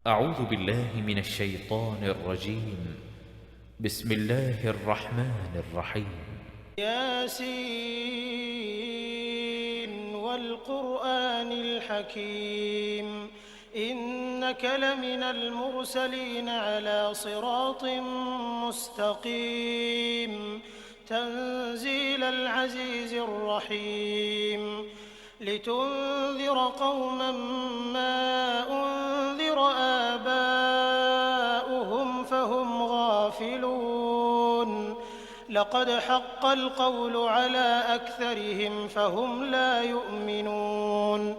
أعوذ بالله من الشيطان الرجيم. بسم الله الرحمن الرحيم. ياسين والقرآن الحكيم إنك لمن المرسلين على صراط مستقيم تنزيل العزيز الرحيم لتنذر قوما ما أنذر آباؤهم فهم غافلون لقد حق القول على أكثرهم فهم لا يؤمنون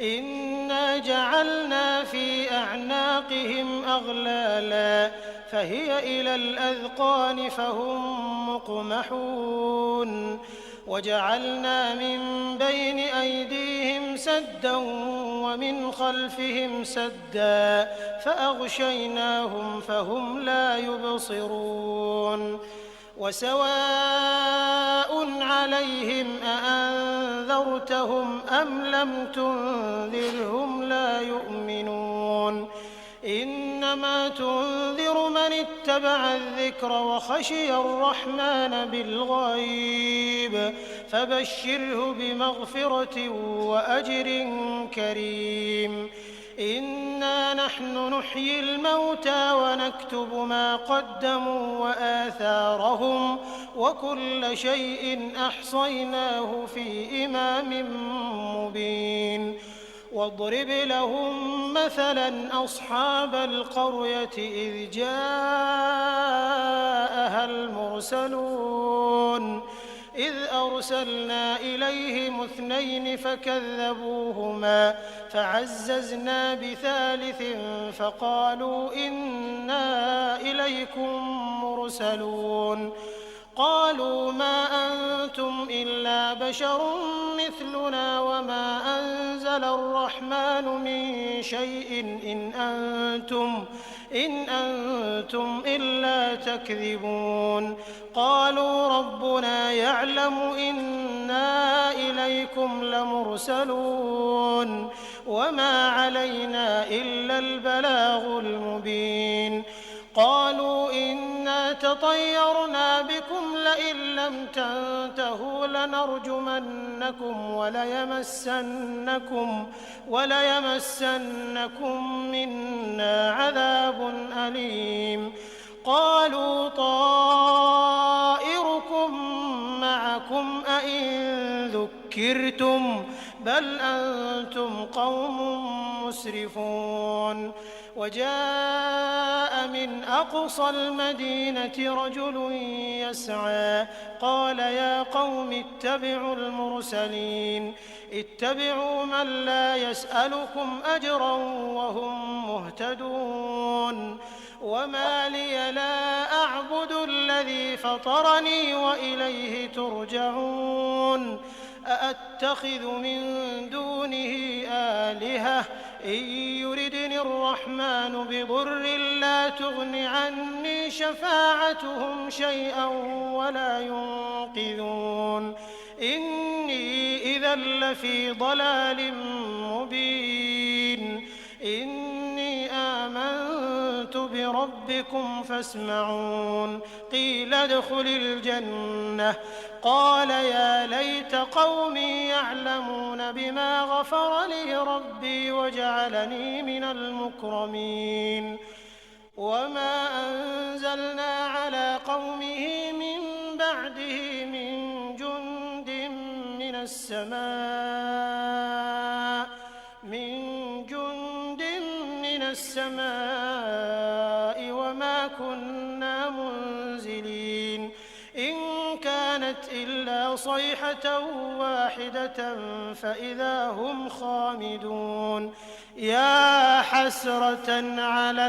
إنا جعلنا في أعناقهم أغلالا فهي إلى الأذقان فهم مقمحون وجعلنا من بين أيديهم سدا ومن خلفهم سدا فأغشيناهم فهم لا يبصرون وسواء عليهم أأنذرتهم أم لم تنذرهم لا يؤمنون إنما تنذر من اتبع الذكر وخشي الرحمن بالغيب فبشره بمغفرة وأجر كريم إنا نحن نحيي الموتى ونكتب ما قدموا وآثارهم وكل شيء أحصيناه في إمام مبين واضرب لهم مثلا أصحاب القرية إذ جاءها المرسلون إذ أرسلنا إليهم اثنين فكذبوهما فعززنا بثالث فقالوا إنا إليكم مرسلون قالوا ما أنتم إلا بشر مثلنا وما أنزل الرحمن من شيء إن أنتم إلا تكذبون قالوا ربنا يعلم إنا إليكم لمرسلون وما علينا إلا البلاغ المبين قالوا إنا تطيرنا بكم لئن لم تنتهوا لنرجمنكم وليمسنكم منا عذاب أليم قالوا طائركم معكم أئن ذكرتم بل أنتم قوم مسرفون وجاء من أقصى المدينة رجل يسعى قال يا قوم اتبعوا المرسلين اتبعوا من لا يسألكم أجرا وهم مهتدون وما لي لا أعبد الذي فطرني وإليه ترجعون أأتخذ من دونه آلهة إن يردني الرحمن بضر لا تغن عني شفاعتهم شيئا ولا ينقذون إني إذا لفي ضلال مبين إني آمنت بربكم فاسمعون قيل ادخل الجنة قال يا ليت قومي يعلمون بما غفر لي ربي وجعلني من المكرمين وما أنزلنا على قومه من بعده من جند من السماء وما كنا منزلين إن كانت إلا صيحة واحدة فإذا هم خامدون يا حسرة على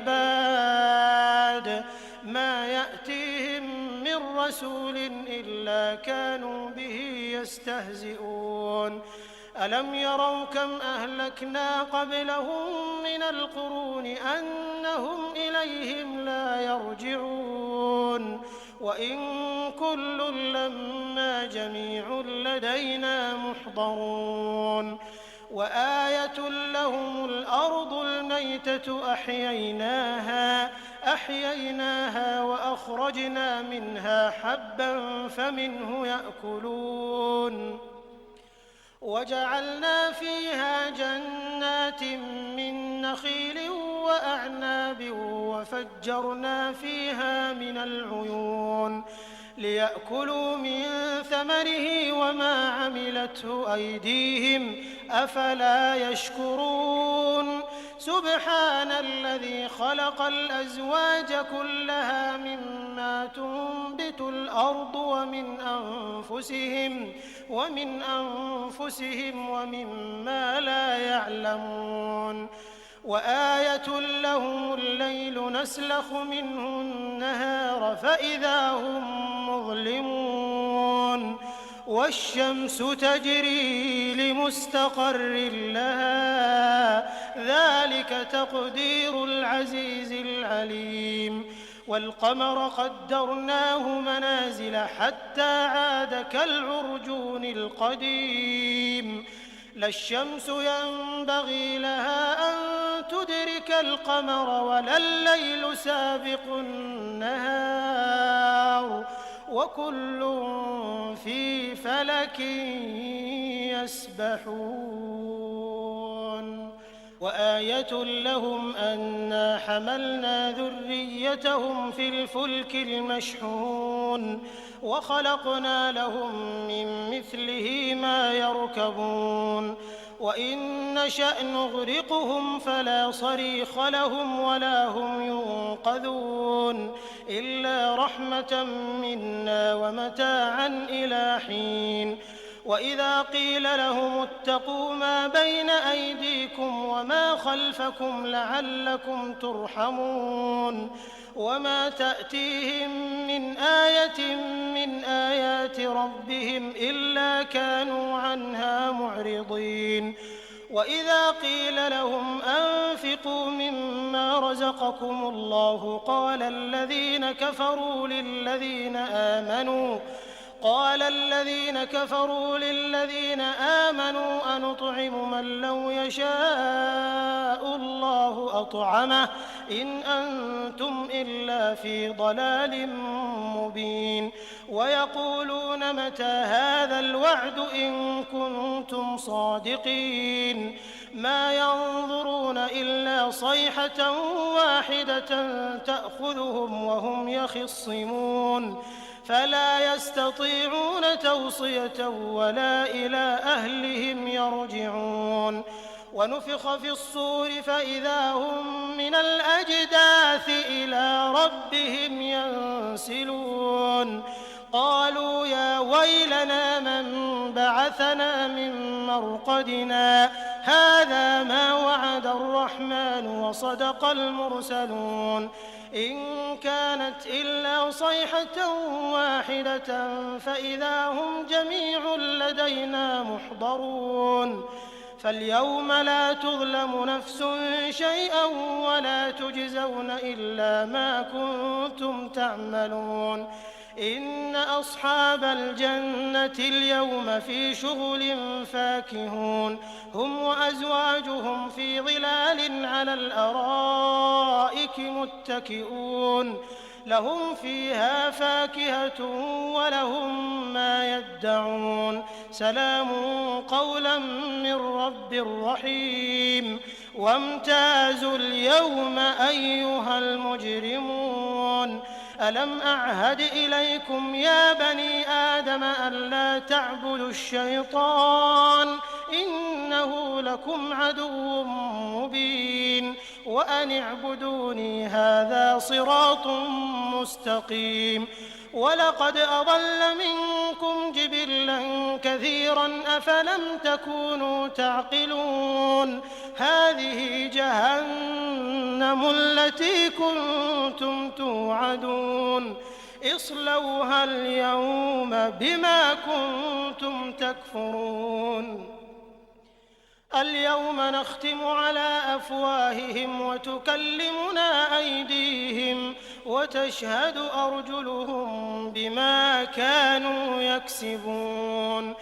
العباد ما يأتيهم من رسول إلا كانوا به يستهزئون ألم يروا كم أهلكنا قبلهم من القرون أنهم إليهم لا يرجعون وإن كل لما جميع لدينا محضرون وآية لهم الأرض الميتة أحييناها وأخرجنا منها حبا فمنه يأكلون وجعلنا فيها جنات من نخيل وأعناب وفجرنا فيها من العيون ليأكلوا من ثمره وما عملته أيديهم أفلا يشكرون سبحان الذي خلق الأزواج كلها مما تنبت الأرض ومن أنفسهم ومما لا يعلمون وآية لهم الليل نسلخ منه النهار فإذا هم مظلمون والشمس تجري لمستقر لها ذلك تقدير العزيز العليم والقمر قدرناه منازل حتى عاد كالعرجون القديم لا الشمس ينبغي لها أن تدرك القمر ولا الليل سابق النهار وكل في فلك يسبحون وآية لهم أنا حملنا ذريتهم في الفلك المشحون وخلقنا لهم من مثله ما يركبون وإن نشأ نغرقهم فلا صريخ لهم ولا هم ينقذون إلا رحمة منا ومتاعا إلى حين وإذا قيل لهم اتقوا ما بين أيديكم وما خلفكم لعلكم ترحمون وما تأتيهم من آية من آيات ربهم إلا كانوا عنها معرضين وإذا قيل لهم أنفقوا مما رزقكم الله قال الذين كفروا للذين آمنوا أنطعم من لو يشاء الله أطعمه إن أنتم إلا في ضلال مبين ويقولون متى هذا الوعد إن كنتم صادقين ما ينظرون إلا صيحة واحدة تأخذهم وهم يخصمون فلا يستطيعون توصية ولا إلى أهلهم يرجعون ونفخ في الصور فإذا هم من الأجداث إلى ربهم ينسلون قالوا يا ويلنا من بعثنا من مرقدنا هذا ما وعد الرحمن وصدق المرسلون إن كانت إلا صيحة واحدة فإذا هم جميع لدينا محضرون فاليوم لا تظلم نفس شيئا ولا تجزون إلا ما كنتم تعملون إن أصحاب الجنة اليوم في شغل فاكهون هم وأزواجهم في ظلال على الأرائك متكئون لهم فيها فاكهة ولهم ما يدعون سلام قولا من رب رحيم وامتازوا اليوم أيها المجرمون ألم أعهد إليكم يا بني آدم ألا تعبدوا الشيطان إنه لكم عدو مبين وأن اعبدوني هذا صراط مستقيم ولقد أضل منكم جبلا كثيرا أفلم تكونوا تعقلون هذه جهنم التي كنتم توعدون اصلوها اليوم بما كنتم تكفرون اليوم نختم على أفواههم وتكلمنا أيديهم وتشهد أرجلهم بما كانوا يكسبون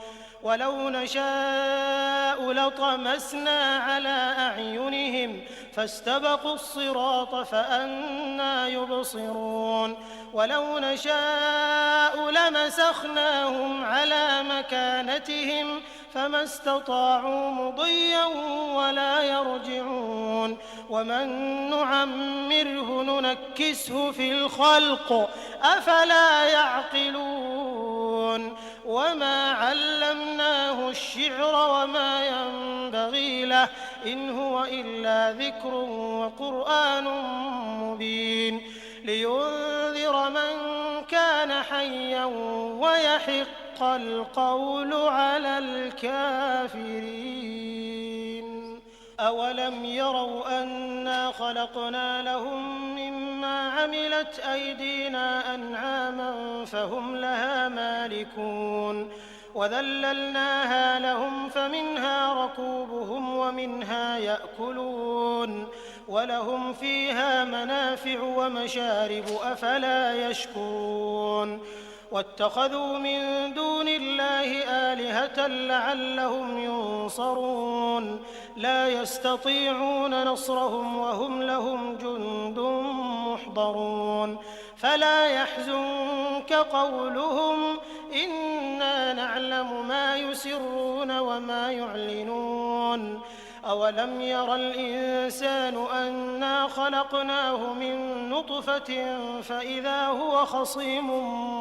ولو نشاء لطمسنا على أعينهم فاستبقوا الصراط فأنى يبصرون ولو نشاء لمسخناهم على مكانتهم فما استطاعوا مضيا ولا يرجعون ومن نعمره ننكسه في الخلق أفلا يعقلون وما علمناه الشعر وما ينبغي له إن هو إلا ذكر وقرآن مبين لينذر من كان حيا ويحق القول على الكافرين أولم يروا أنا خلقنا لهم مما عملت أيدينا أنعاما فهم لها مالكون وذللناها لهم فمنها ركوبهم ومنها يأكلون ولهم فيها منافع ومشارب أفلا يشكرون واتخذوا من دون الله آلهة لعلهم ينصرون لا يستطيعون نصرهم وهم لهم جند محضرون فلا يحزنك قولهم إنا نعلم ما يسرون وما يعلنون أولم ير الإنسان أنا خلقناه من نطفة فإذا هو خصيم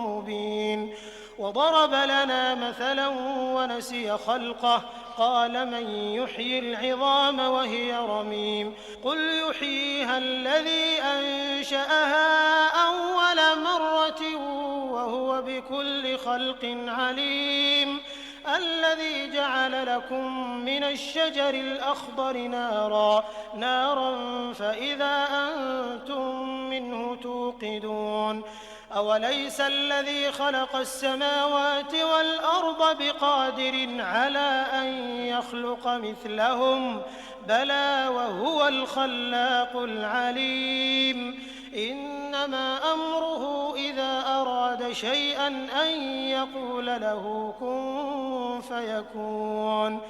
مبين وضرب لنا مثلا ونسي خلقه قال من يحيي العظام وهي رميم قل يحييها الذي أنشأها أول مرة وهو بكل خلق عليم الذي جعل لكم من الشجر الأخضر نارا فإذا أنتم منه توقدون أوليس الذي خلق السماوات والأرض بقادر على أن يخلق مثلهم بلى وهو الخلاق العليم إنما أمره إذا أراد شيئا أن يقول له كن فيكون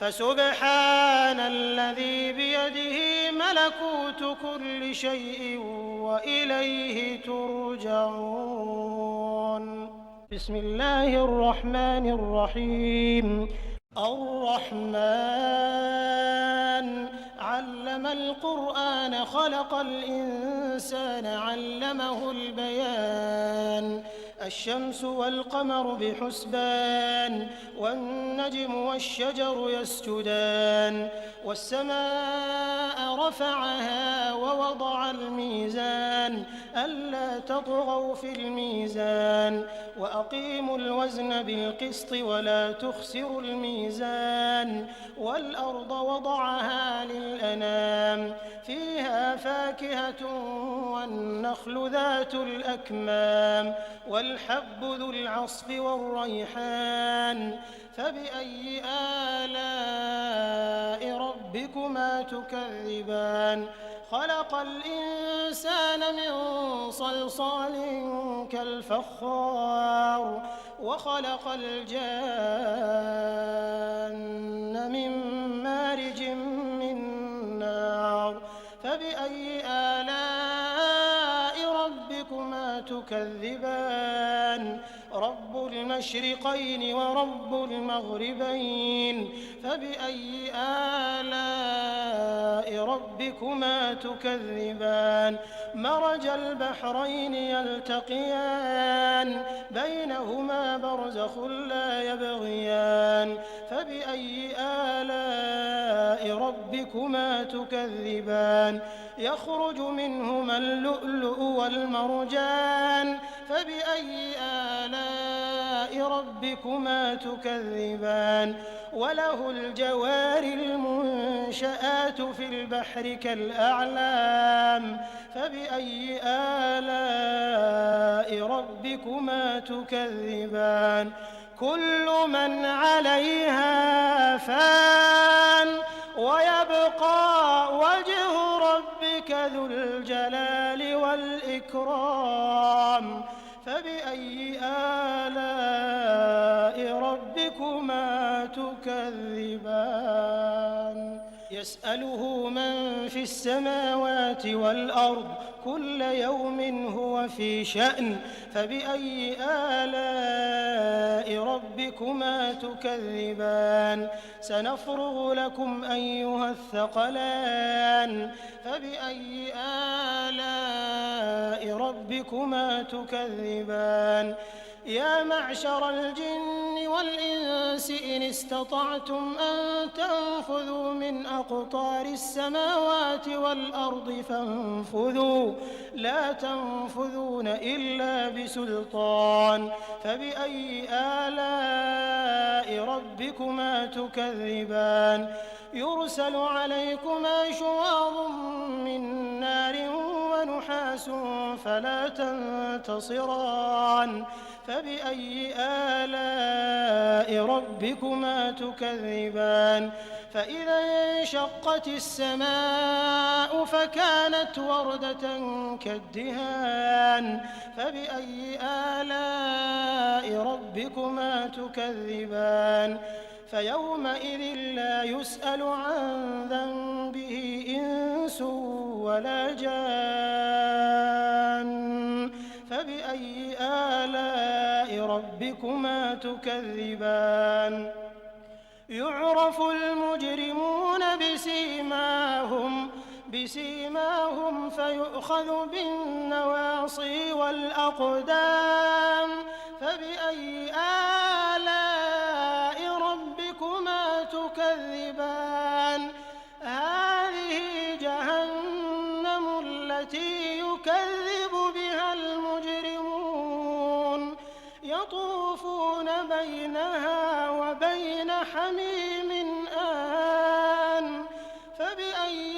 فسبحان الذي بيده ملكوت كل شيء وإليه ترجعون بسم الله الرحمن الرحيم الرحمن علم القرآن خلق الإنسان علمه البيان الشمس والقمر بحسبان والنجم والشجر يسجدان والسماء رفعها ووضع الميزان ألا تطغوا في الميزان وأقيموا الوزن بالقسط ولا تخسروا الميزان والأرض وضعها للأنام فيها فاكهة والنخل ذات الأكمام والحب ذو العصف والريحان فبأي آلاء ربكما تكذبان خلق الإنسان من صلصال كالفخار وخلق الجان من مارج من نار فبأي آلاء ربكما تكذبان رب المشرقين ورب المغربين فبأي آلاء ربكما تكذبان مرج البحرين يلتقيان بينهما برزخ لا يبغيان فبأي آلاء ربكما تكذبان يخرج منهما اللؤلؤ والمرجان فبأي آلاء ربكما تكذبان وله الجوار المنشآت في البحر كالأعلام فبأي آلاء ربكما تكذبان كل من عليها فان ويبقى وجه ربك ذو الجلال والإكرام فبأي آلاء ربكما تكذبان يسأله من في السماوات والأرض كل يوم هو في شأن فبأي آلاء ربكما تكذبان سنفرغ لكم أيها الثقلان فبأي آلاء ربكما تكذبان يا معشر الجن والإنس إن استطعتم أن تنفذوا من أقطار السماوات والأرض فانفذوا لا تنفذون إلا بسلطان فبأي آلاء ربكما تكذبان يرسل عليكما شواظ من نار ونحاس فلا تنتصران فبأي آلاء ربكما تكذبان فإذا انشقت السماء فكانت وردة كالدهان فبأي آلاء ربكما تكذبان فيومئذ لا يسأل عن ذنبه إنس ولا جان فبأي آلاء ربكما تكذبان يعرف المجرمون بسيماهم فيؤخذ بالنواصي والأقدام فبأي آلاء ربكما تكذبان هذه جهنم التي يكذب بها المجرمون يطوفون بينها وبين حميم آن فبأي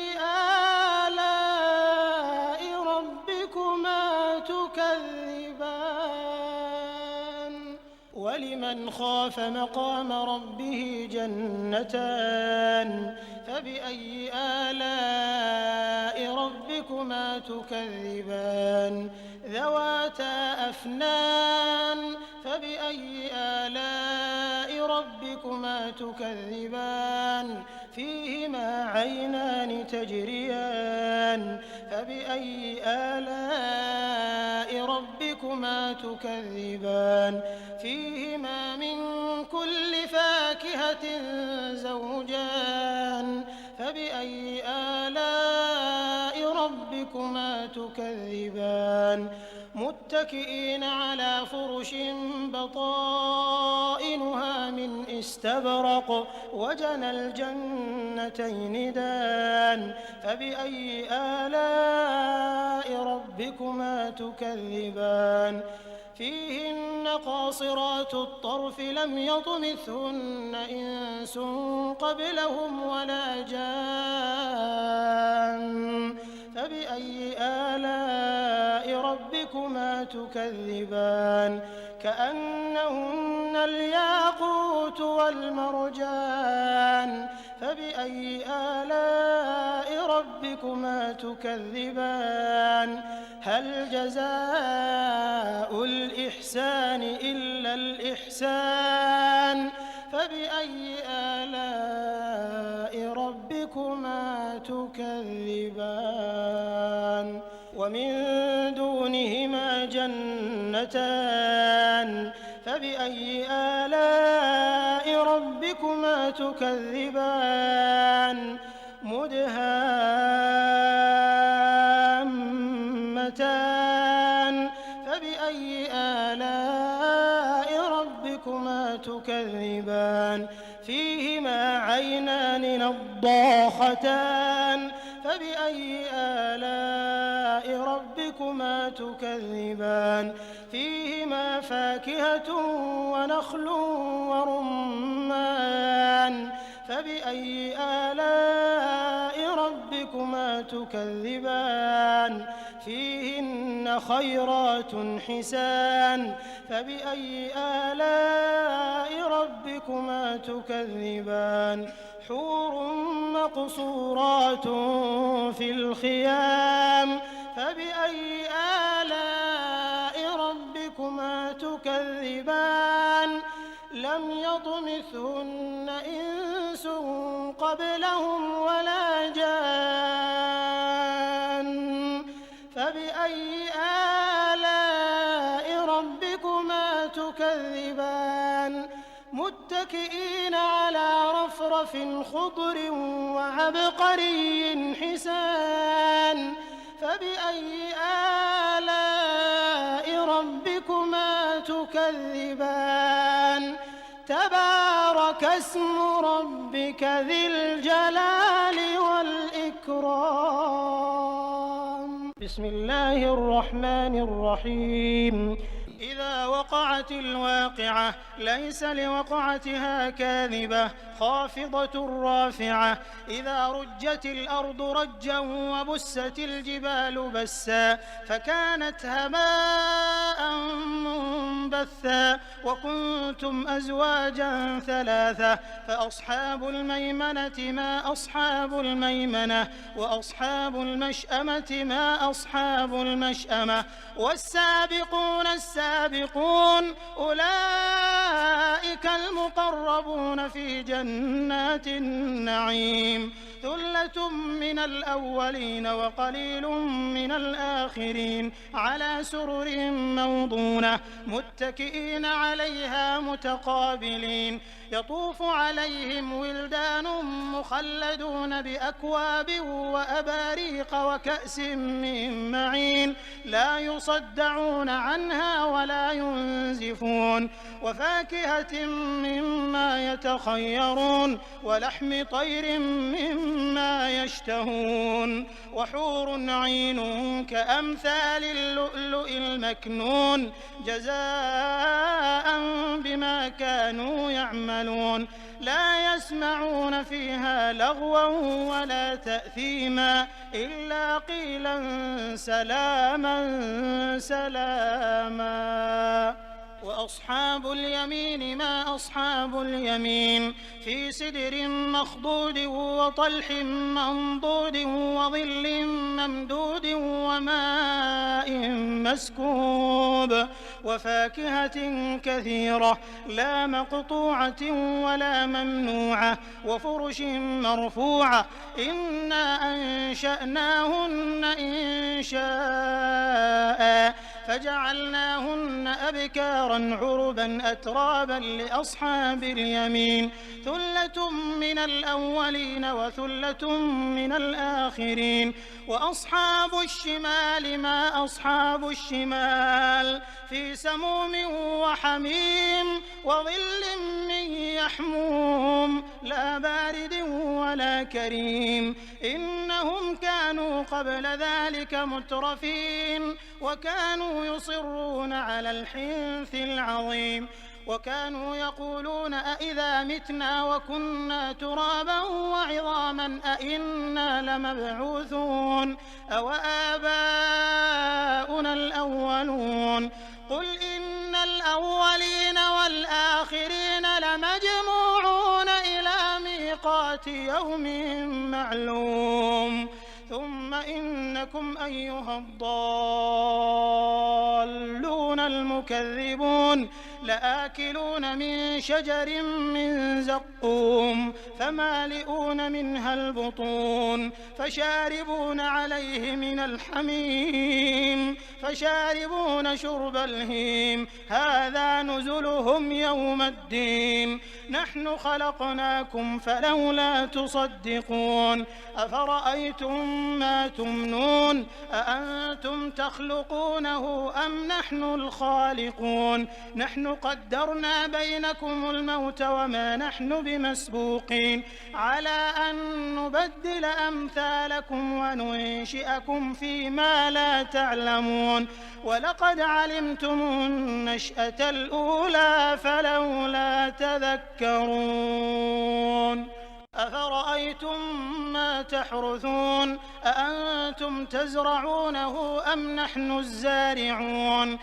آلاء ربكما تكذبان ولمن خاف مقام ربه جنتان فبأي آلاء ربكما تكذبان ذواتا أفنان فبأي آلاء ربكما تكذبان فيهما عينان تجريان فبأي آلاء ربكما تكذبان فيهما من كل فاكهة زوجان فبأي آلاء ربكما تكذبان متكئين على فرش بطائنها من استبرق وجنى الجنتين دان فبأي آلاء ربكما تكذبان فيهن قاصرات الطرف لم يطمثهن إنس قبلهم ولا جان فبأي آلاء ربكما تكذبان كأنهن الياقوت والمرجان فبأي آلاء ربكما تكذبان هل جزاء الإحسان إلا الإحسان فبأي آلاء ربكما تكذبان ومن دونهما جنتان فبأي آلاء ربكما تكذبان مدهامتان فبأي آلاء ربكما تكذبان فيهما عينان نضاختان فبأي آلاء ربكما تكذبان فيهما فاكهة ونخل ورمان فبأي آلاء ربكما تكذبان فيهن خيرات حسان فبأي آلاء ربكما تكذبان حور مقصورات في الخيام فبأي آلاء ربكما قبلهم ولا جان فبأي آلاء ربكما تكذبان متكئين على رفرف خضر وعبقري حسان فبأي آلاء ربكما تكذبان تبارك اسم ربك ذي الجلال والإكرام بسم الله الرحمن الرحيم إذا وقعت الواقعة ليس لوقعتها كاذبة خافضة رافعة إذا رجت الأرض رجا وبست الجبال بسا فكانت هباء منبثا وكنتم أزواجا ثلاثة فأصحاب الميمنة ما أصحاب الميمنة وأصحاب المشأمة ما أصحاب المشأمة والسابقون السابقون أولئك المقربون في جنات النعيم ثلة من الأولين وقليل من الآخرين على سرر موضونة متكئين عليها متقابلين يطوف عليهم ولدان مخلدون بأكواب وأباريق وكأس من معين لا يصدعون عنها ولا ينزفون وفاكهة مما يتخيرون ولحم طير مما يشتهون وحور عين كأمثال اللؤلؤ المكنون جزاء بما كانوا يعملون لا يسمعون فيها لغوا ولا تأثيما إلا قيلا سلاما سلاما وأصحاب اليمين ما أصحاب اليمين في سدر مخضود وطلح منضود وظل ممدود وماء مسكوب وفاكهة كثيرة لا مقطوعة ولا ممنوعة وفرش مرفوعة إنا أنشأناهن إنشاء فجعلناهن أبكارا عربا أترابا لأصحاب اليمين ثلة من الأولين وثلة من الآخرين وأصحاب الشمال ما أصحاب الشمال في سموم وحميم وظل من يحموم لا بارد ولا كريم إنهم كانوا قبل ذلك مترفين وكانوا يصرون على الحنث العظيم وكانوا يقولون أئذا متنا وكنا ترابا وعظاما أئنا لمبعوثون أو آباؤنا الأولون قل إن الأولين والآخرين لمجموعون إلى ميقات يوم معلوم ثم إنكم أيها الضالون المكذبون لآكلون من شجر من زقوم فمالئون منها البطون فشاربون عليه من الحميم فشاربون شرب الهيم هذا نزلهم يوم الدين نحن خلقناكم فلولا تصدقون أفرأيتم ما تمنون أأنتم تخلقونه أم نحن الخالقون نحن قدرنا بينكم الموت وما نحن بمسبوقين على أن نبدل أمثالكم وننشئكم فيما لا تعلمون ولقد علمتم النشأة الأولى فلولا تذكرون أفرأيتم ما تحرثون أأنتم تزرعونه أم نحن الزارعون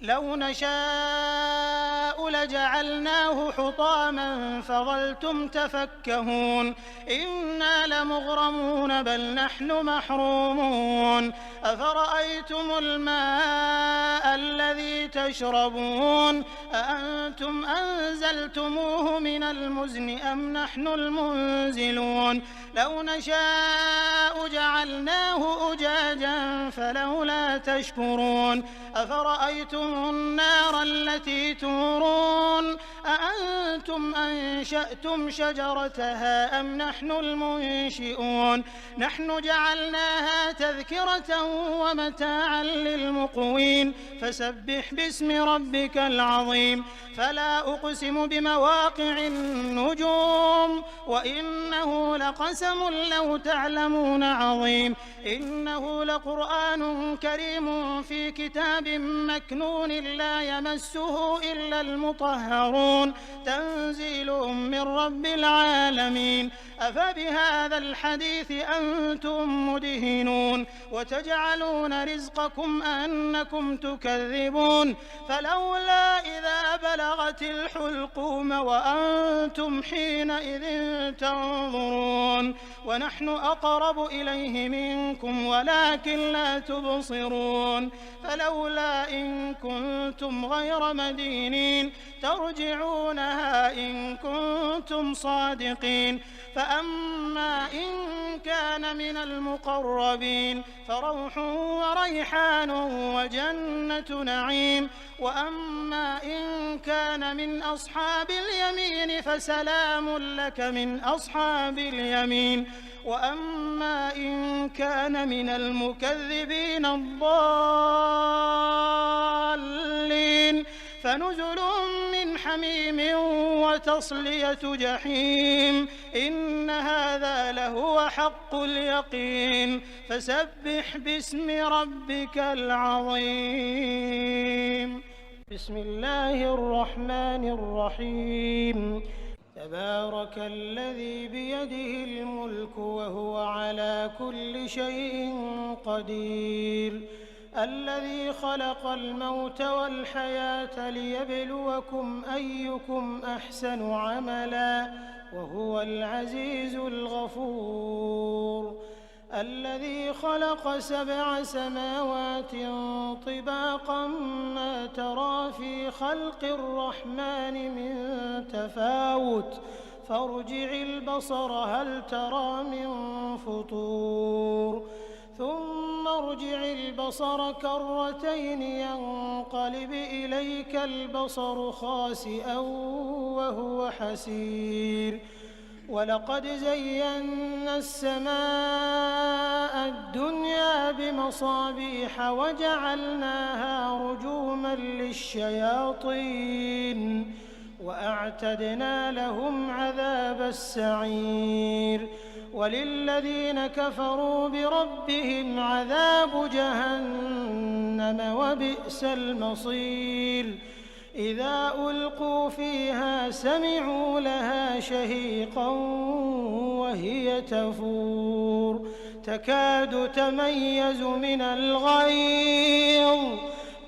لو نشاء لجعلناه حطاما فظلتم تفكهون إنا لمغرمون بل نحن محرومون أفرأيتم الماء الذي تشربون أأنتم أنزلتموه من المزن أم نحن المنزلون لو نشاء جعلناه أجاجا فلولا تشكرون أفرأيتم النار التي تورون أأنتم أنشأتم شجرتها أم نحن المنشئون نحن جعلناها تذكرة ومتاعا للمقوين فسبح باسم ربك العظيم فلا أقسم بمواقع النجوم وإنه لقسم لو تعلمون عظيم إنه لقرآن كريم في كتاب مكنون لا يمسه إلا المطهرون تنزيل من رب العالمين أفبهذا الحديث أنتم مدهنون وتجعلون رزقكم أنكم تكذبون فلولا إذا بلغت الحلقوم وأنتم حينئذ تنظرون ونحن أقرب إليه منكم ولكن لا تبصرون فلولا إن كنتم غير مدينين ترجعونها إن كنتم صادقين فأما إن كان من المقربين فروح وريحان وجنة نعيم وأما إن كان من أصحاب اليمين فسلام لك من أصحاب اليمين وأما إن كان من المكذبين الضالين فنزل من حميم وتصلية جحيم إن هذا لهو حق اليقين فسبح باسم ربك العظيم بسم الله الرحمن الرحيم تبارك الذي بيده الملك وهو على كل شيء قدير الذي خلق الموت والحياة ليبلوكم أيكم أحسن عملا وهو العزيز الغفور الذي خلق 7 سماوات طباقا ما ترى في خلق الرحمن من تفاوت فارجع البصر هل ترى من فطور ثم ارجع البصر كرتين ينقلب إليك البصر خاسئا وهو حسير ولقد زينا السماء الدنيا بمصابيح وجعلناها رجوما للشياطين وأعتدنا لهم عذاب السعير وللذين كفروا بربهم عذاب جهنم وبئس المصير إذا ألقوا فيها سمعوا لها شهيقا وهي تفور تكاد تميز من الغيظ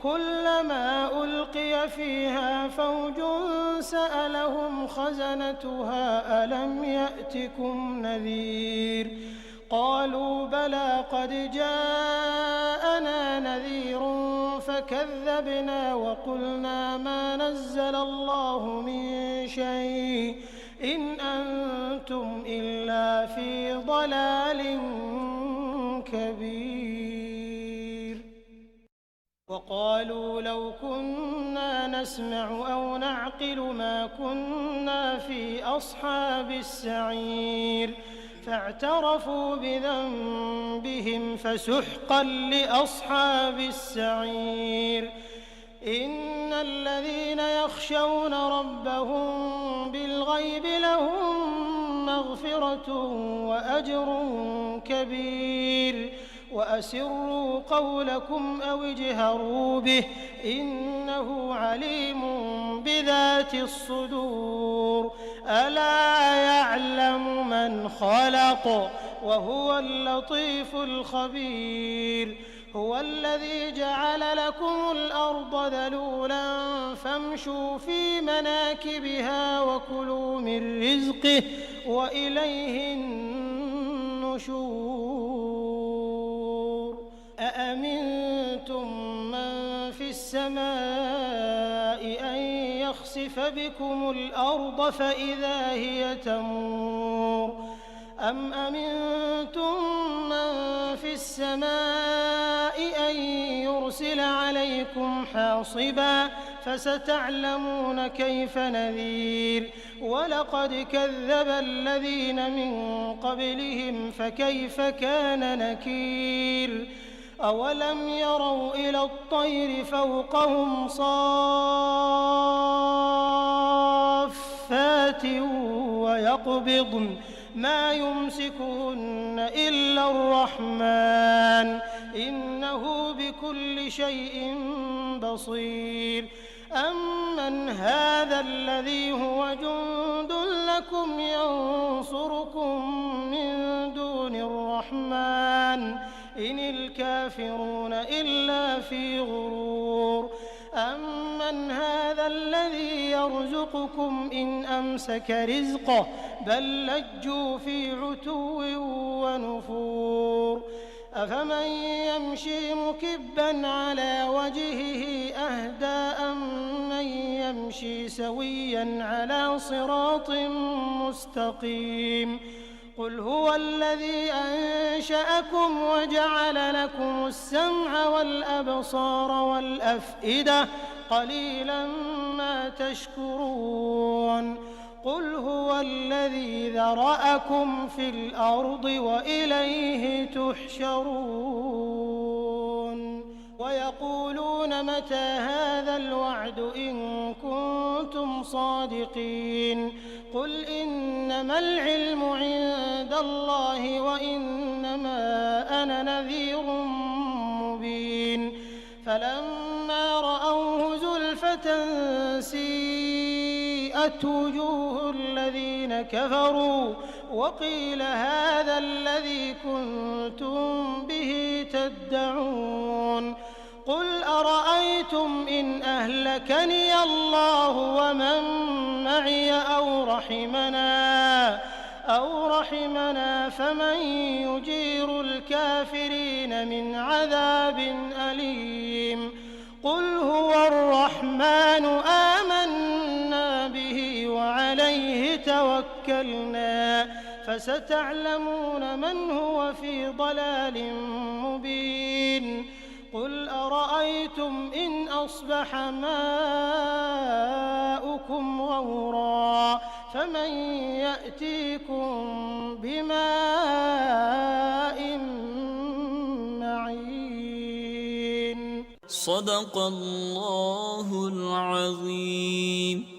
كلما ألقي فيها فوج سألهم خزنتها ألم يأتكم نذير قالوا بلى قد جاءنا نذير فكذبنا وقلنا ما نزل الله من شيء إن أنتم إلا في ضلال كبير وقالوا لو كنا نسمع أو نعقل ما كنا في أصحاب السعير فاعترفوا بذنبهم فسحقا لأصحاب السعير إن الذين يخشون ربهم بالغيب لهم مغفرة وأجر كبير وأسروا قولكم أو اجهروا به إنه عليم بذات الصدور ألا يعلم من خلق وهو اللطيف الخبير هو الذي جعل لكم الأرض ذلولا فامشوا في مناكبها وكلوا من رزقه وإليه النشور أأمنتم من في السماء أن يخسف بكم الأرض فإذا هي تمور أم أمنتم من في السماء أن يرسل عليكم حاصبا فستعلمون كيف نذير ولقد كذب الذين من قبلهم فكيف كان نكير أولم يروا إلى الطير فوقهم صافات ويقبضن ما يمسكهن إلا الرحمن إنه بكل شيء بصير أمن هذا الذي هو جند لكم ينصركم من دون الرحمن إن الكافرون إلا في غرور أمن هذا الذي يرزقكم إن أمسك رزقه بل لجوا في عتو ونفور أفمن يمشي مكبا على وجهه أهدى أمن يمشي سويا على صراط مستقيم قل هو الذي أنشأكم وجعل لكم السمع والأبصار والأفئدة قليلا ما تشكرون قل هو الذي ذرأكم في الأرض وإليه تحشرون ويقولون متى هذا الوعد إن كنتم صادقين قل إنما العلم عند الله وإنما أنا نذير مبين فلما رأوه زلفة سيئت وجوه الذين كفروا وقيل هذا الذي كنتم به تدعون قل أرأيتم إن أهلكني الله ومن معي أو رحمنا فمن يجير الكافرين من عذاب أليم قل هو الرحمن آمنا به وعليه توكلنا فستعلمون من هو في ضلال مبين قل أرأيتم إن أصبح ماؤكم غورا فمن يأتيكم بماء معين. صدق الله العظيم.